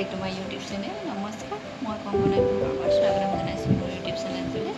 Back to my YouTube channel. নমস্কাৰ, মই কংকনা বৰবৰা স্বাগতম জনাইছোঁ মোৰ ইউটিউব চেনেলটোলৈ।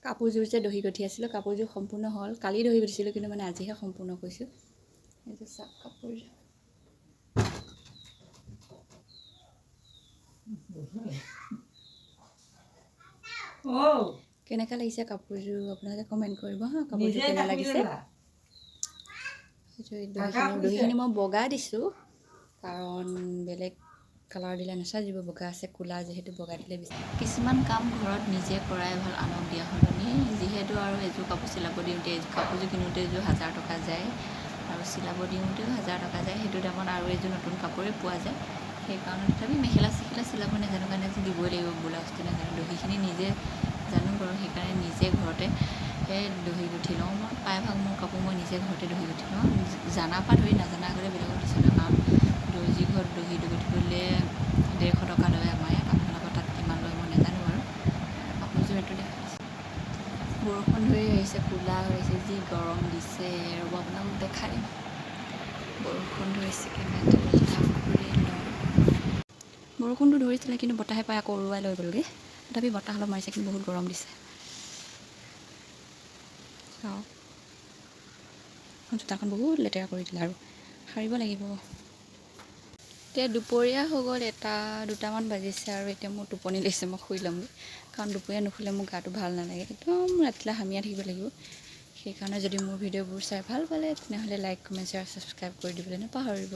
কাপোৰযোৰ যে দহি গঠি আছিলোঁ, কাপোৰযোৰ সম্পূৰ্ণ হ'ল। কালি দহি গঠিছিলোঁ, কিন্তু মানে আজিহে সম্পূৰ্ণ কৰিছোঁ। এইটো চাওক কাপোৰযোৰ। কেনেকুৱা লাগিছে কাপোৰযোৰ আপোনালোকে কমেণ্ট কৰিব হা, কাপোৰযোৰ কেনে লাগিছে। দহিখিনি মই বগা দিছোঁ, কাৰণ বেলেগ কালাৰ দিলে নাচাজিব। বগা আছে, ক'লা যিহেতু বগা দিলে বেছি। কিছুমান কাম ঘৰত নিজে কৰাই ভাল, আনক দিয়া সলনি। যিহেতু আৰু এযোৰ কাপোৰ চিলাব দিওঁতে, এযোৰ কাপোৰযোৰ কিনোতে এযোৰ 1000 টকা যায়, আৰু চিলাব দিওঁতেও 1000 টকা যায়। সেইটো দামত আৰু এযোৰ নতুন কাপোৰেই পোৱা যায়। সেইকাৰণে তথাপি মেখেলা চেখেলা চিলাব নাজানো কাৰণে যে দিবই লাগিব, ব্লাউজটো নাজানো, দহিখিনি নিজে জানো বাৰু। সেইকাৰণে নিজে ঘৰতে দহি গুঠি লওঁ। মই প্ৰায়ভাগ মোৰ কাপোৰ মই নিজে ঘৰতে দহি গুঠি লওঁ। জানাৰ পৰা ধৰি নাজানা আগতে বেলেগত দিছিলোঁ, কাৰণ দৰ্জী ঘৰত দহি গুঠিবলৈ 150 টকা লয় আমাৰ ইয়াত। আপোনালোকৰ তাত কিমান লয় মই নাজানো বাৰু। কাপোৰযোৰ এইটো দেখাইছোঁ। বৰষুণ ধৰি আহিছে, ক'লা হৈ আহিছে, যি গৰম দিছে। ৰ'ব আপোনালোকক দেখাই দিম। বৰষুণ ধৰিছে, কেমেৰাটো উল্টা কৰি লওঁ। বৰষুণটো ধৰিছিলে, কিন্তু বতাহে পাই আকৌ উৰুৱাই লৈ গ'লগৈ। তথাপি বতাহ অলপ মাৰিছে, কিন্তু বহুত গৰম দিছে। চাওক, চোতালখন বহুত লেতেৰা কৰি দিলে, আৰু সাৰিব লাগিব। এতিয়া দুপৰীয়া হৈ গ'ল, 1-2টামান বাজিছে, আৰু এতিয়া মোৰ টোপনি লাগিছে। মই শুই ল'মগৈ, কাৰণ দুপৰীয়া নুশুলে মোৰ গাটো ভাল নালাগে। একদম ৰাতিলৈ হামিয়াই থাকিব লাগিব। সেইকাৰণে যদি মোৰ ভিডিঅ'বোৰ চাই ভাল পালে, তেনেহ'লে লাইক, কমেণ্ট, শ্বেয়াৰ, ছাবস্ক্ৰাইব কৰি দিবলৈ নাপাহৰিব।